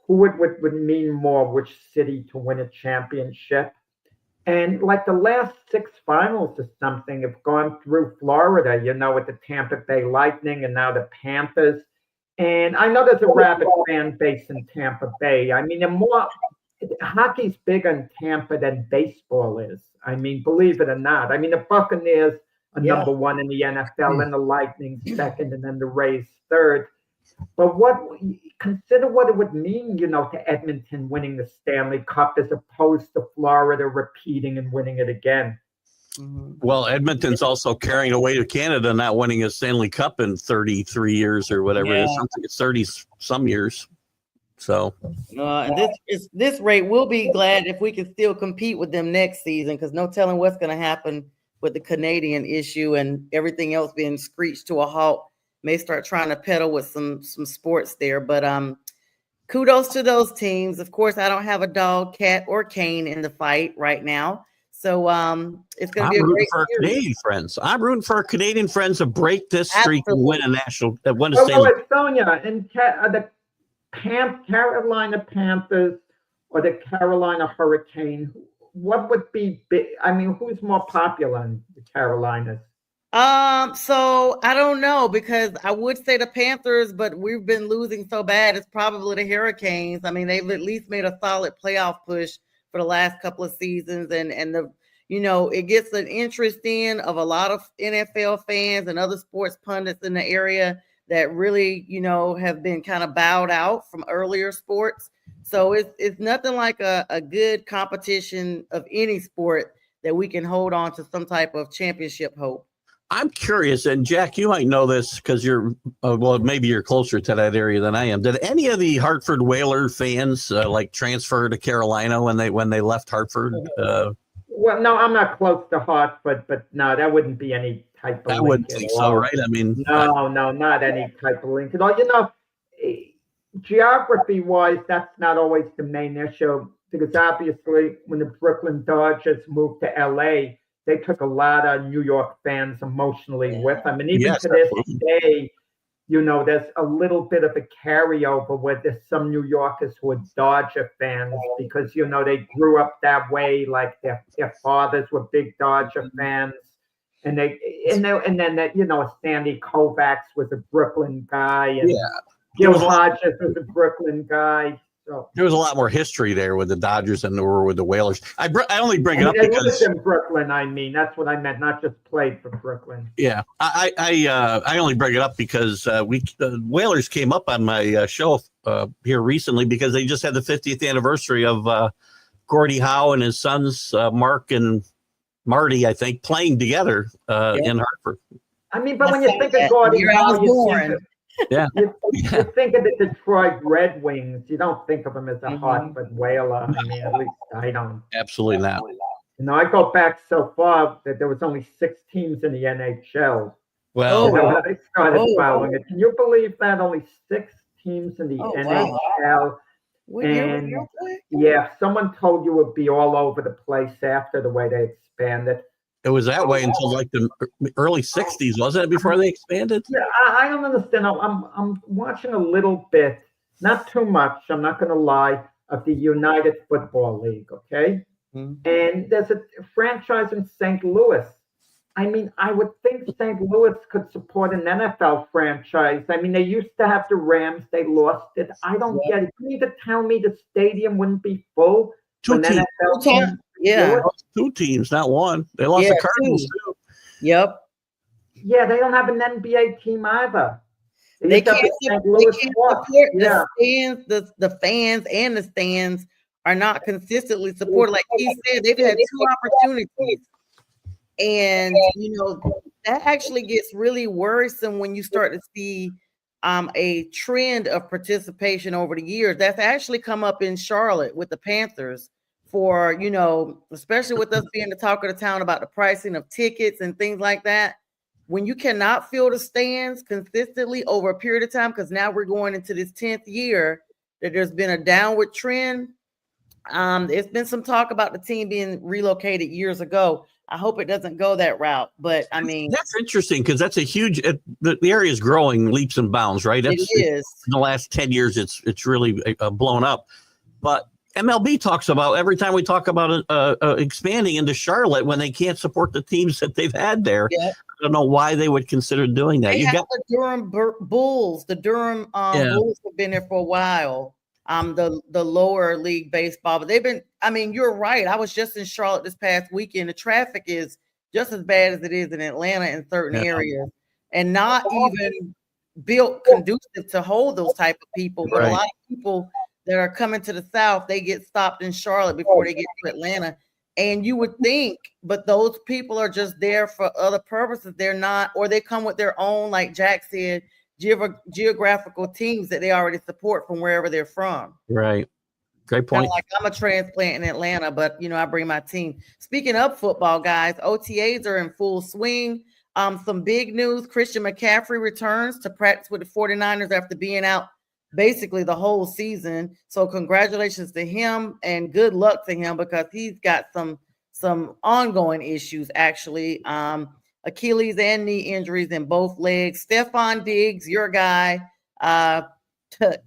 who it would mean more, which city to win a championship. And like the last 6 finals or something have gone through Florida, with the Tampa Bay Lightning and now the Panthers. And I know there's a rabid fan base in Tampa Bay. I mean, hockey's bigger in Tampa than baseball is. I mean, believe it or not. I mean, the Buccaneers are number one in the NFL, and the Lightning second, and then the Rays third. But consider what it would mean, to Edmonton winning the Stanley Cup as opposed to Florida repeating and winning it again. Well, Edmonton's also carrying away to Canada, not winning a Stanley Cup in 33 years or whatever it is. Something it's 30 some years. So this rate, we'll be glad if we can still compete with them next season, because no telling what's going to happen with the Canadian issue and everything else being screeched to a halt. May start trying to peddle with some sports there, but kudos to those teams. Of course, I don't have a dog, cat, or cane in the fight right now. So it's going to be a great for our series. Canadian friends. I'm rooting for our Canadian friends to break this streak and win a national. Win a Oh, Stanley. Sonia, and the Carolina Panthers or the Carolina Hurricane, what would be big? I mean, who's more popular in the Carolinas? So I don't know, because I would say the Panthers, but we've been losing so bad. It's probably the Hurricanes. I mean, they've at least made a solid playoff push for the last couple of seasons, and it gets an interest in of a lot of NFL fans and other sports pundits in the area that really, have been kind of bowed out from earlier sports. So it's nothing like a good competition of any sport that we can hold on to some type of championship hope. I'm curious, and Jack, you might know this because you're, maybe you're closer to that area than I am. Did any of the Hartford Whaler fans transfer to Carolina when they left Hartford? Well, no, I'm not close to Hartford, but no, that wouldn't be any type of link. I wouldn't think so, right? I mean, no, not any type of link at all. Geography-wise, that's not always the main issue, because obviously when the Brooklyn Dodgers moved to LA, they took a lot of New York fans emotionally with them. And even to this day, there's a little bit of a carryover where there's some New Yorkers who are Dodger fans because, they grew up that way. Like their fathers were big Dodger fans. And then Sandy Koufax was a Brooklyn guy. And Gil Hodges was a Brooklyn guy. So there was a lot more history there with the Dodgers than there were with the Whalers. I only bring it up because in Brooklyn. I mean, that's what I meant. Not just played for Brooklyn. Yeah, I only bring it up because the Whalers came up on my show here recently because they just had the 50th anniversary of Gordie Howe and his sons Mark and Marty, I think, playing together in Hartford. I mean, but when you think of Gordie Howe, you think of the Detroit Red Wings. You don't think of them as a Hartford Whaler. I mean, at least I don't. Absolutely not. I go back so far that there was only 6 teams in the NHL. Well, they started following it. Can you believe that? Only 6 teams in the NHL. Wow. Someone told you it would be all over the place after the way they expanded. It was that way until like the early 60s, wasn't it, before they expanded? Yeah, I don't understand. I'm watching a little bit, not too much, I'm not going to lie, of the United Football League, okay? Mm-hmm. And there's a franchise in St. Louis. I mean, I would think St. Louis could support an NFL franchise. I mean, they used to have the Rams. They lost it. I don't get it. You need to tell me the stadium wouldn't be full? 2 teams. NFL team? Yeah. 2 teams, not 1. They lost the Cardinals, too. Yep. Yeah, they don't have an NBA team either. They can't support the fans. The fans and the stands are not consistently supported. Like he said, they've had 2 opportunities. And, that actually gets really worrisome when you start to see a trend of participation over the years. That's actually come up in Charlotte with the Panthers for, especially with us being the talk of the town about the pricing of tickets and things like that. When you cannot fill the stands consistently over a period of time, because now we're going into this 10th year that there's been a downward trend. There's been some talk about the team being relocated years ago. I hope it doesn't go that route, but I mean, that's interesting because that's a huge. The area is growing leaps and bounds, right? It is. In the last 10 years, it's really blown up. But MLB talks about every time we talk about expanding into Charlotte when they can't support the teams that they've had there. Yeah. I don't know why they would consider doing that. You got the Durham Bulls. The Durham Bulls have been there for a while. The lower league baseball, but they've been. I mean, you're right. I was just in Charlotte this past weekend. The traffic is just as bad as it is in Atlanta in certain areas, and not even built conducive to hold those type of people. But Right. a lot of people that are coming to the South, they get stopped in Charlotte before they get to Atlanta. And you would think, but those people are just there for other purposes. They're not, or they come with their own, like Jack said, geographical teams that they already support from wherever they're from. Right. Great Kind point. of like I'm a transplant in Atlanta, but I bring my team. Speaking of football, guys, OTAs are in full swing. Some big news: Christian McCaffrey returns to practice with the 49ers after being out basically the whole season. So congratulations to him and good luck to him, because he's got some ongoing issues actually. Achilles and knee injuries in both legs. Stephon Diggs, your guy,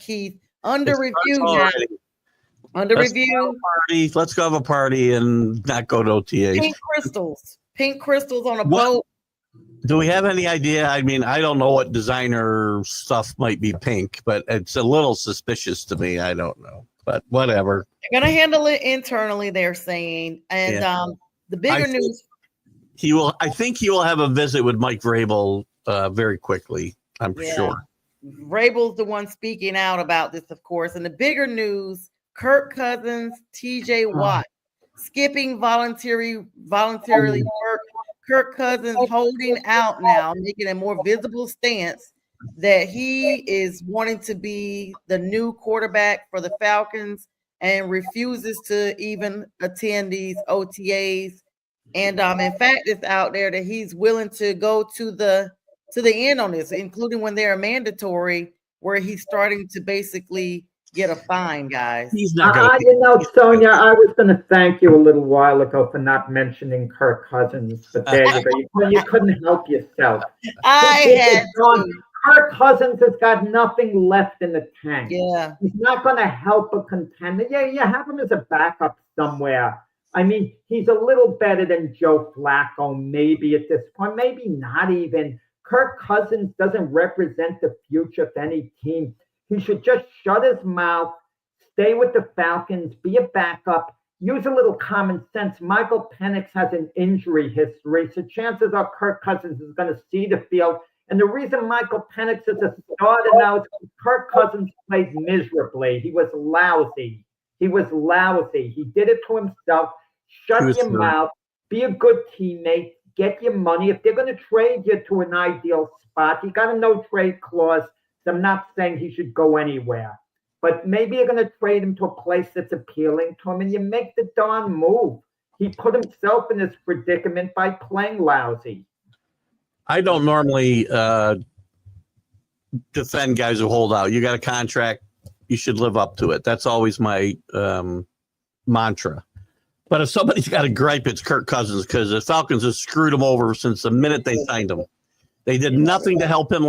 Keith, under It review starts now. already. Under Let's review. Let's go have a party and not go to OTAs. Pink crystals on a What? boat. Do we have any idea? I mean, I don't know what designer stuff might be pink, but it's a little suspicious to me. I don't know, but whatever. They're gonna handle it internally, they're saying. And the bigger news. I think he will have a visit with Mike Vrabel very quickly. I'm sure. Vrabel's the one speaking out about this, of course. And the bigger news: Kirk Cousins, TJ Watt, skipping voluntarily work. Kirk Cousins holding out now, making a more visible stance that he is wanting to be the new quarterback for the Falcons and refuses to even attend these OTAs. And in fact, it's out there that he's willing to go to the end on this, including when they're mandatory, where he's starting to basically get a fine, guys. He's not going Sonia, I was going to thank you a little while ago for not mentioning Kirk Cousins, but there you go. You couldn't help yourself. Kirk Cousins has got nothing left in the tank. Yeah. He's not going to help a contender. Yeah, you have him as a backup somewhere. I mean, he's a little better than Joe Flacco, maybe at this point, maybe not even. Kirk Cousins doesn't represent the future of any team. He should just shut his mouth, stay with the Falcons, be a backup, use a little common sense. Michael Penix has an injury history, so chances are Kirk Cousins is going to see the field. And the reason Michael Penix is a starter now is because Kirk Cousins played miserably. He was lousy. He did it to himself. Shut your mouth. Be a good teammate. Get your money. If they're going to trade you to an ideal spot, you got a no-trade clause. So I'm not saying he should go anywhere. But maybe you're going to trade him to a place that's appealing to him, and you make the darn move. He put himself in this predicament by playing lousy. I don't normally defend guys who hold out. You got a contract, you should live up to it. That's always my mantra. But if somebody's got a gripe, it's Kirk Cousins, because the Falcons have screwed him over since the minute they signed him. They did nothing to help him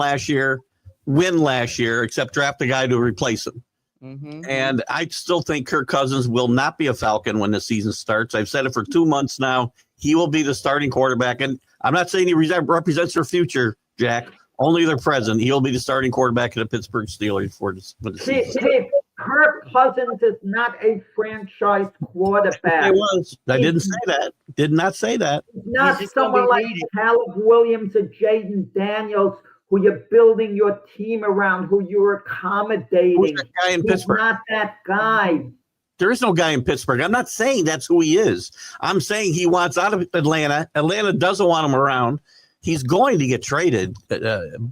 win last year, except draft a guy to replace him. Mm-hmm. And I still think Kirk Cousins will not be a Falcon when the season starts. I've said it for 2 months now. He will be the starting quarterback. And I'm not saying he represents their future, Jack, only their present. He'll be the starting quarterback of the Pittsburgh Steelers for the season. Kirk Cousins is not a franchise quarterback. I didn't say that. Did not say that. He's not someone like Caleb Williams or Jaden Daniels, who you're building your team around, who you're accommodating. Who's that guy in Pittsburgh? Not that guy. There is no guy in Pittsburgh. I'm not saying that's who he is. I'm saying he wants out of Atlanta. Atlanta doesn't want him around. He's going to get traded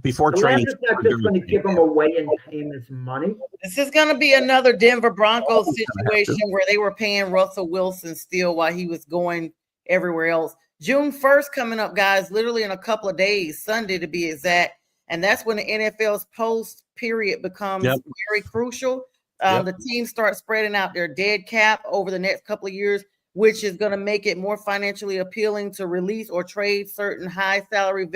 before training. Atlanta's not just going to give him away and pay him his money. This is going to be another Denver Broncos situation where they were paying Russell Wilson still while he was going everywhere else. June 1st coming up, guys, literally in a couple of days, Sunday to be exact. And that's when the NFL's post period becomes very crucial. The teams start spreading out their dead cap over the next couple of years, which is going to make it more financially appealing to release or trade certain high salary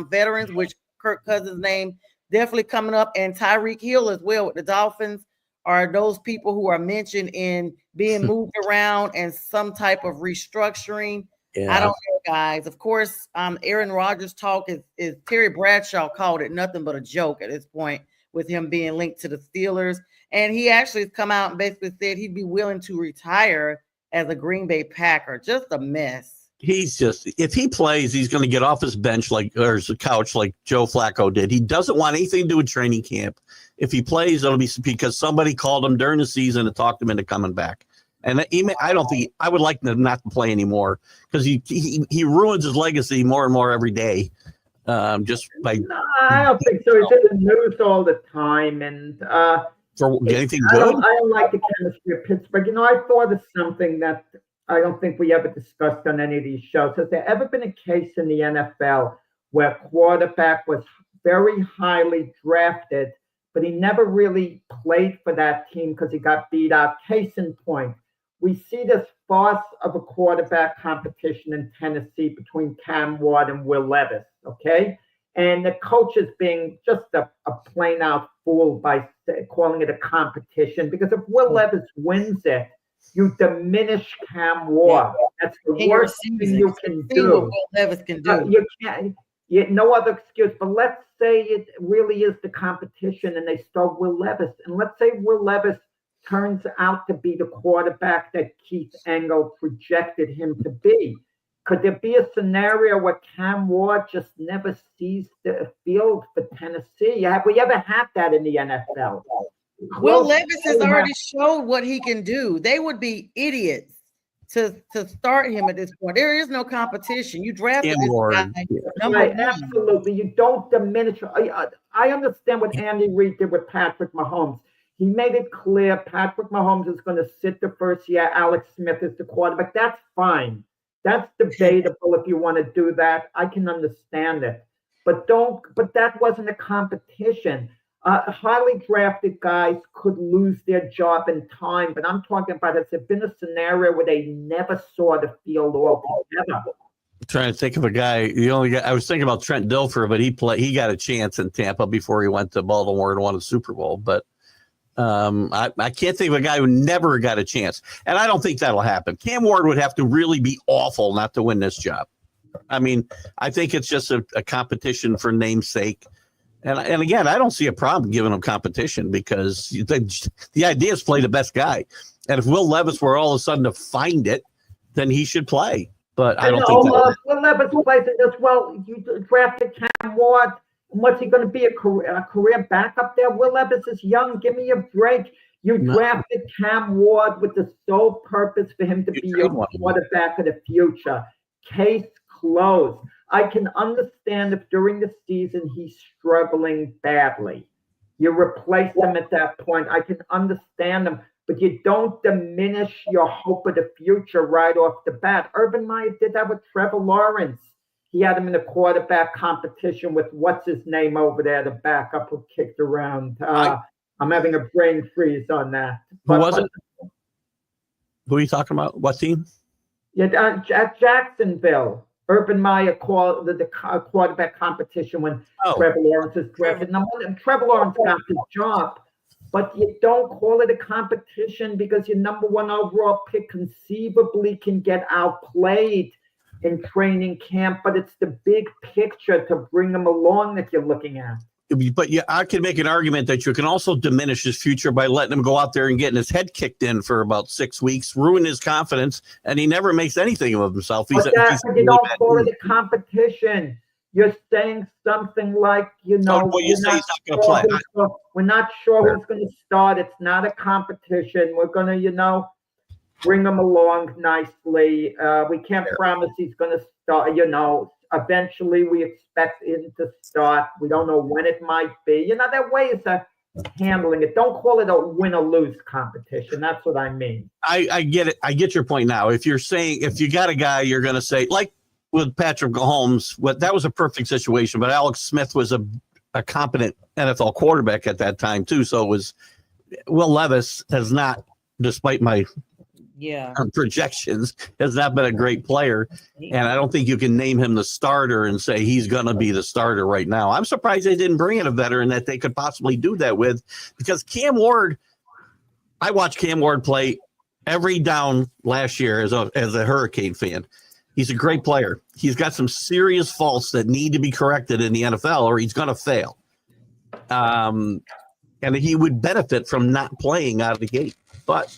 veterans, which Kirk Cousins' name definitely coming up, and Tyreek Hill as well with the Dolphins are those people who are mentioned in being moved around and some type of restructuring. Yeah. I don't know, guys. Of course, Aaron Rodgers' talk is Terry Bradshaw called it nothing but a joke at this point with him being linked to the Steelers. And he actually has come out and basically said he'd be willing to retire as a Green Bay Packer. Just a mess. He's just, if he plays, he's going to get off his bench or his couch like Joe Flacco did. He doesn't want anything to do with training camp. If he plays, it'll be because somebody called him during the season and talked him into coming back. And I don't think I would like him not to play anymore because he ruins his legacy more and more every day. Just by No, I don't think so. He's in the news all the time, and for anything I good. don't like the chemistry of Pittsburgh. I thought of something that I don't think we ever discussed on any of these shows. Has there ever been a case in the NFL where a quarterback was very highly drafted, but he never really played for that team because he got beat out? Case in point, we see this farce of a quarterback competition in Tennessee between Cam Ward and Will Levis, okay? And the coach is being just a plain out fool by calling it a competition, because if Will Levis wins it, you diminish Cam Ward. That's the worst thing you can do. What Will Levis can do. You can't. No other excuse. But let's say it really is the competition, and they start Will Levis, and let's say Will Levis turns out to be the quarterback that Keith Engel projected him to be. Could there be a scenario where Cam Ward just never sees the field for Tennessee? Have we ever had that in the NFL? Will Levis has already showed what he can do. They would be idiots to start him at this point. There is no competition. You drafted this guy. Right, absolutely. You don't diminish. I understand what Andy Reid did with Patrick Mahomes. He made it clear Patrick Mahomes is going to sit the first year. Alex Smith is the quarterback. That's fine. That's debatable if you want to do that. I can understand it. But that wasn't a competition. Highly drafted guys could lose their job in time, but I'm talking about, has there been a scenario where they never saw the field altogether? I'm trying to think of a guy. I was thinking about Trent Dilfer, but he got a chance in Tampa before he went to Baltimore and won a Super Bowl. But I can't think of a guy who never got a chance, and I don't think that'll happen. Cam Ward would have to really be awful not to win this job. I mean, I think it's just a competition for namesake. And again, I don't see a problem giving him competition because the idea is play the best guy. And if Will Levis were all of a sudden to find it, then he should play. But I don't think that. Will Levis plays it as well. You drafted Cam Ward. What's he going to be, a career backup there? Will Levis is young. Give me a break. You drafted Cam Ward with the sole purpose for him to be your quarterback of the future. Case closed. I can understand if during the season he's struggling badly. You replace him at that point. I can understand him, but you don't diminish your hope of the future right off the bat. Urban Meyer did that with Trevor Lawrence. He had him in the quarterback competition with what's his name over there, the backup who kicked around. I'm having a brain freeze on that. Who was it? Who are you talking about? What team? Yeah, at Jacksonville. Urban Meyer called the quarterback competition when Trevor Lawrence is drafted. Now, Trevor Lawrence got his job, but you don't call it a competition because your number one overall pick conceivably can get outplayed in training camp, but it's the big picture to bring them along that you're looking at. But yeah, I can make an argument that you can also diminish his future by letting him go out there and getting his head kicked in for about 6 weeks, ruin his confidence, and he never makes anything of himself. But you don't call it a competition. You're saying something like, you say he's not going to play. We're not sure who's going to start. It's not a competition. We're going to, bring him along nicely. We can't promise he's going to start, eventually we expect him to start. We don't know when it might be. There are ways of handling it. Don't call it a win or lose competition. That's what I mean. I get it. I get your point now. If you're saying, if you got a guy, you're going to say, like with Patrick Mahomes, that was a perfect situation, but Alex Smith was a competent NFL quarterback at that time too. So it was Will Levis has not, despite my projections, has not been a great player, and I don't think you can name him the starter and say he's going to be the starter right now. I'm surprised they didn't bring in a veteran that they could possibly do that with, because Cam Ward, I watched Cam Ward play every down last year as a Hurricane fan. He's a great player. He's got some serious faults that need to be corrected in the NFL or he's going to fail. And he would benefit from not playing out of the gate. But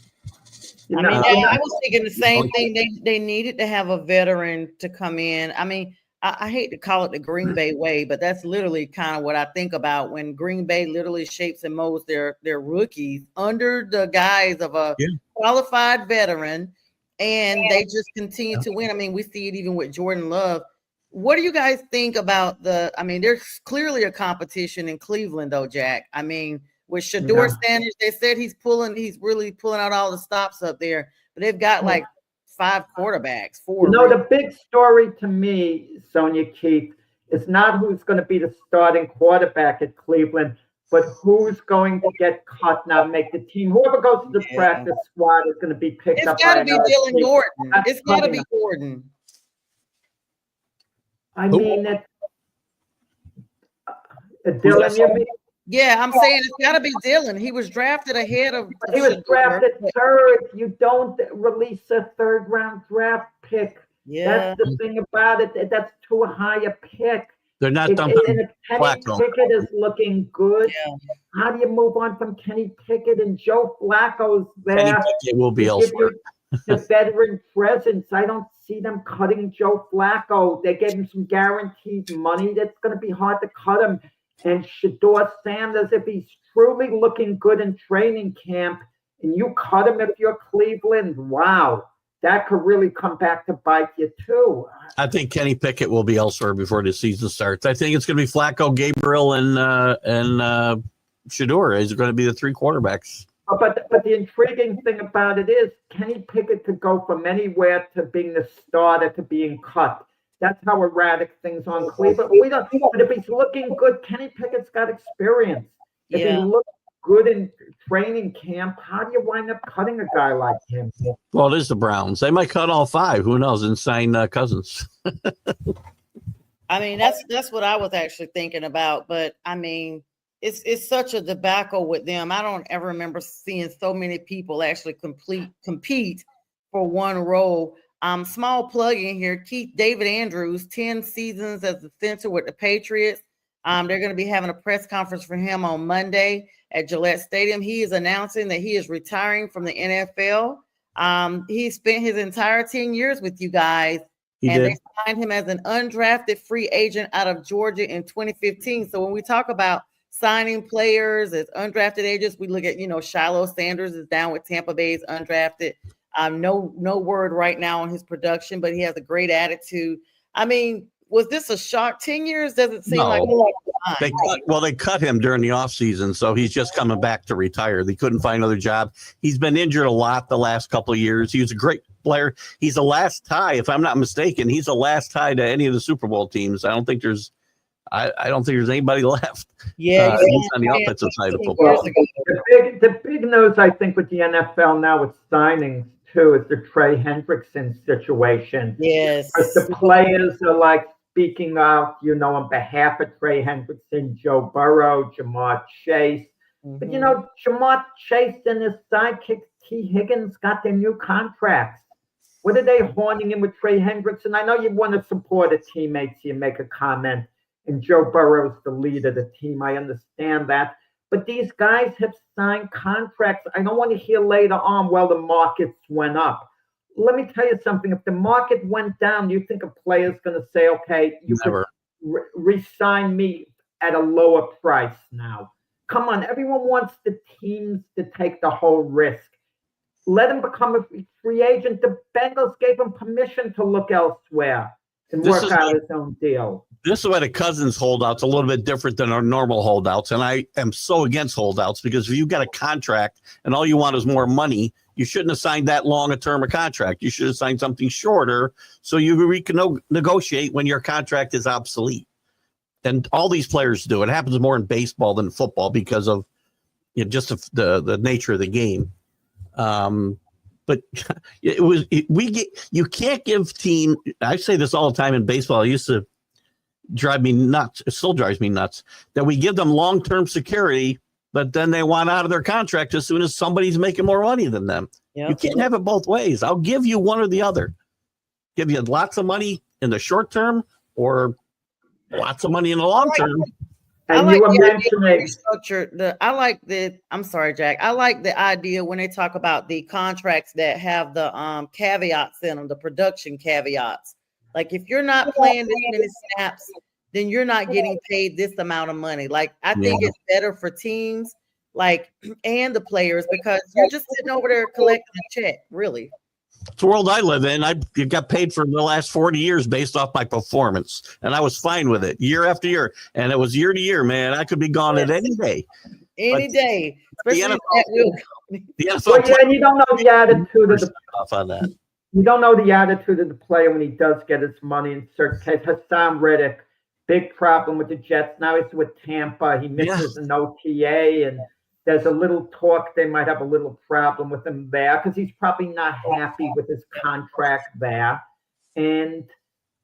You I know, mean, you know, I was thinking the same thing. They needed to have a veteran to come in. I mean, I hate to call it the Green Bay way, but that's literally kind of what I think about when Green Bay literally shapes and molds their rookies under the guise of a qualified veteran, and they just continue to win. I mean, we see it even with Jordan Love. What do you guys think about I mean, there's clearly a competition in Cleveland, though, Jack. I mean, with Shador Sanders, they said he's really pulling out all the stops up there, but they've got like 5 quarterbacks. 4. You know, the big story to me, Sonia Keith, is not who's going to be the starting quarterback at Cleveland, but who's going to get cut now, make the team. Whoever goes to the practice squad is going to be picked up. It's got to be Dylan Gordon. It's got to be Gordon. I mean, Dylan, you mean? Yeah, I'm saying it's got to be Dylan. He was drafted ahead of. He was drafted third. You don't release a third-round draft pick. Yeah, that's the thing about it. That's too high a pick. They're not dumping Kenny Pickett is looking good. Yeah. How do you move on from Kenny Pickett and Joe Flacco's there? Kenny Pickett will be elsewhere. The veteran presence. I don't see them cutting Joe Flacco. They gave him some guaranteed money. That's going to be hard to cut him. And Shador Sanders, if he's truly looking good in training camp, and you cut him if you're Cleveland, wow, that could really come back to bite you too. I think Kenny Pickett will be elsewhere before the season starts. I think it's going to be Flacco, Gabriel, and Shador is going to be the 3 quarterbacks. But the intriguing thing about it is Kenny Pickett could go from anywhere to being the starter to being cut. That's how erratic things on Cleveland. But if he's looking good, Kenny Pickett's got experience. If he looks good in training camp, how do you wind up cutting a guy like him? Well, it is the Browns. They might cut all 5. Who knows? And sign Cousins. I mean, that's what I was actually thinking about. But I mean, it's such a debacle with them. I don't ever remember seeing so many people actually compete for one role. Small plug in here, Keith David Andrews, 10 seasons as the center with the Patriots. They're going to be having a press conference for him on Monday at Gillette Stadium. He is announcing that he is retiring from the NFL. He spent his entire 10 years with you guys, they signed him as an undrafted free agent out of Georgia in 2015. So when we talk about signing players as undrafted agents, we look at, Shiloh Sanders is down with Tampa Bay's undrafted. No word right now on his production, but he has a great attitude. I mean, was this a shock? 10 years doesn't seem like they cut him during the offseason, so he's just coming back to retire. They couldn't find another job. He's been injured a lot the last couple of years. He was a great player. He's the last tie, if I'm not mistaken. He's the last tie to any of the Super Bowl teams. I don't think there's anybody left. Yeah, he's on the offensive side of football. The big news, I think, with the NFL now with signings too is the Trey Hendrickson situation. Yes, because the players are like speaking out, on behalf of Trey Hendrickson, Joe Burrow, Jamar Chase. But Jamar Chase and his sidekick T. Higgins got their new contracts. What are they horning in with Trey Hendrickson? I know you want to support a teammate, so you make a comment. And Joe Burrow's the lead of the team. I understand that. But these guys have signed contracts. I don't want to hear later on, well, the markets went up. Let me tell you something. If the market went down, you think a player's going to say, okay, you can re-sign me at a lower price now. Come on. Everyone wants the teams to take the whole risk. Let him become a free agent. The Bengals gave him permission to look elsewhere and work out his own deal. This is why the Cousins holdout's a little bit different than our normal holdouts. And I am so against holdouts because if you've got a contract and all you want is more money, you shouldn't have signed that long a term of contract. You should have signed something shorter so you can negotiate when your contract is obsolete. And all these players do. It happens more in baseball than football because of just the nature of the game. But you can't give team. I say this all the time in baseball. I used to drive me nuts. It still drives me nuts that we give them long-term security, but then they want out of their contract as soon as somebody's making more money than them. Yep. You can't have it both ways. I'll give you one or the other. Give you lots of money in the short term or lots of money in the long term. And you were mentioning I'm sorry, Jack. I like the idea when they talk about the contracts that have the caveats in them, the production caveats. Like if you're not playing this many snaps, then you're not getting paid this amount of money. Like I think it's better for teams like and the players because you're just sitting over there collecting a check, really. It's the world I live in. I got paid for the last 40 years based off my performance, and I was fine with it year after year. And it was year to year, man. I could be gone at any day. Any day. The NFL well, yeah, and you don't know the attitude of the off on that. You don't know the attitude of the player when he does get his money in certain cases. Hassan Reddick, big problem with the Jets. Now he's with Tampa. He misses an OTA, and there's a little talk they might have a little problem with him there because he's probably not happy with his contract there. And,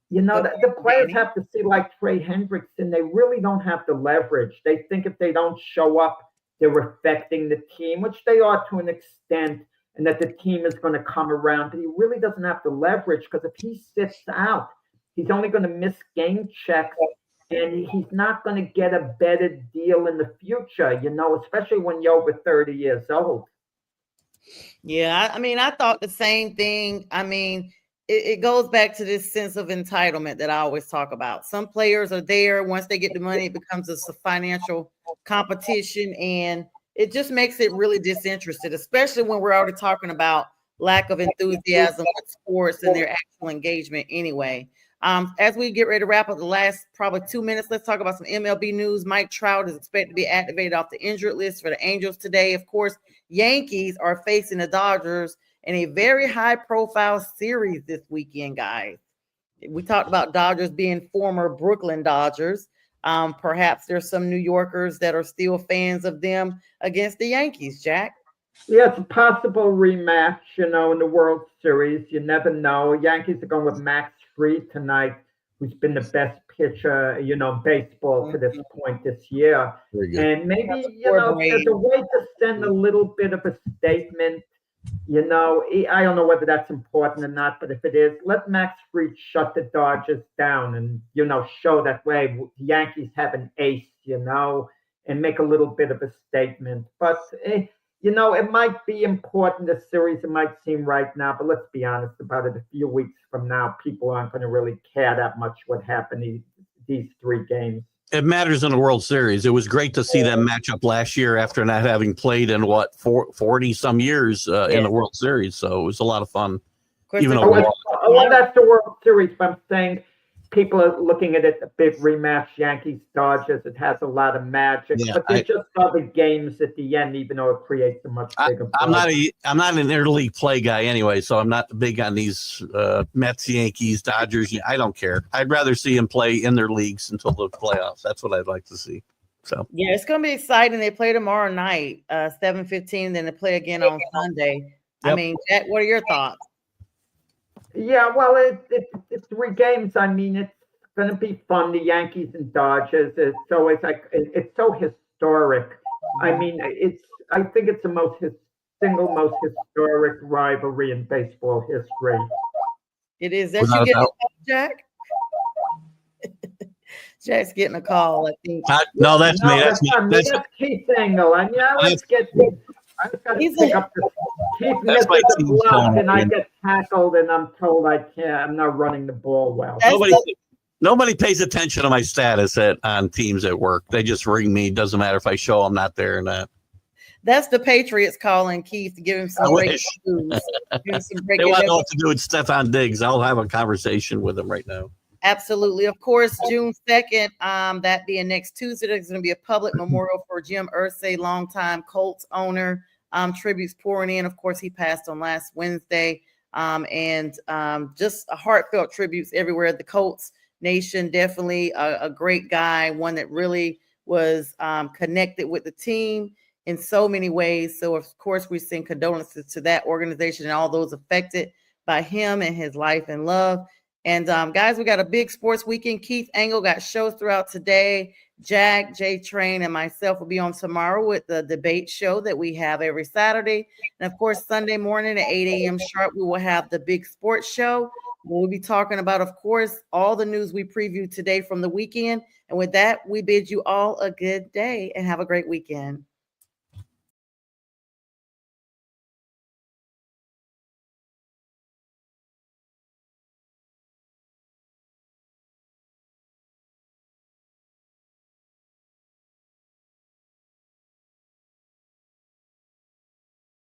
you know, the players have to see like Trey Hendrickson. They really don't have the leverage. They think if they don't show up, they're affecting the team, which they are to an extent, and that the team is going to come around. But he really doesn't have the leverage because if he sits out, he's only going to miss game checks. And he's not going to get a better deal in the future, you know, especially when you're over 30 years old. Yeah, I mean, I thought the same thing. I mean, it goes back to this sense of entitlement that I always talk about. Some players are there. Once they get the money, it becomes a financial competition, and it just makes it really disinterested, especially when we're already talking about lack of enthusiasm with sports and their actual engagement anyway. As we get ready to wrap up the last probably 2 minutes, let's talk about some MLB news. Mike Trout is expected to be activated off the injured list for the Angels today. Of course, Yankees are facing the Dodgers in a very high-profile series this weekend, guys. We talked about Dodgers being former Brooklyn Dodgers. Perhaps there's some New Yorkers that are still fans of them against the Yankees, Jack. Yeah, it's a possible rematch, you know, in the World Series. You never know. Yankees are going with Max Fried tonight, who's been the best pitcher, you know, baseball to this point this year. And maybe, you know, there's a way to send a little bit of a statement. You know, I don't know whether that's important or not, but if it is, let Max Fried shut the Dodgers down and, you know, show that way the Yankees have an ace, you know, and make a little bit of a statement. But, you know, it might be important, the series, it might seem right now, but let's be honest about it. A few weeks from now, people aren't going to really care that much what happened these 3 games. It matters in the World Series. It was great to see them match up last year after not having played in 40 some years in the World Series. So it was a lot of fun. Even well, that's the World Series, but I'm saying people are looking at it a big rematch, Yankees Dodgers. It has a lot of magic, but there's just other games at the end, even though it creates a much bigger. I'm not an interleague play guy anyway, so I'm not big on these Mets, Yankees, Dodgers. I don't care. I'd rather see them play in their leagues until the playoffs. That's what I'd like to see. So yeah, it's going to be exciting. They play tomorrow night, 7:15. Then they play again on Sunday. Yep. I mean, Jack, what are your thoughts? Yeah, well, it's 3 games. I mean, it's going to be fun. The Yankees and Dodgers. It's always like it's so historic. I mean, I think it's the single most historic rivalry in baseball history. It is. That you get a call, Jack? Jack's getting a call, I think. No, that's me. That's Keith Engel. And yeah, let's get. I've got to pick up the Keith misses the block, and I get tackled, and I'm told I can't. I'm not running the ball well. Nobody pays attention to my status on teams at work. They just ring me. Doesn't matter if I show I'm not there or not. That's the Patriots calling Keith to give him some breaking news. They want to know what to do with Stephon Diggs. I'll have a conversation with him right now. Absolutely. Of course, June 2nd, that being next Tuesday, there's going to be a public memorial for Jim Irsay, longtime Colts owner. Tributes pouring in. Of course, he passed on last Wednesday. And just a heartfelt tributes everywhere. The Colts Nation, definitely a great guy, one that really was connected with the team in so many ways. So, of course, we send condolences to that organization and all those affected by him and his life and love. And guys, we got a big sports weekend. Keith Engel got shows throughout today. Jack, J Train, and myself will be on tomorrow with the debate show that we have every Saturday. And of course, Sunday morning at 8 a.m. sharp, we will have the big sports show. We'll be talking about, of course, all the news we previewed today from the weekend. And with that, we bid you all a good day and have a great weekend.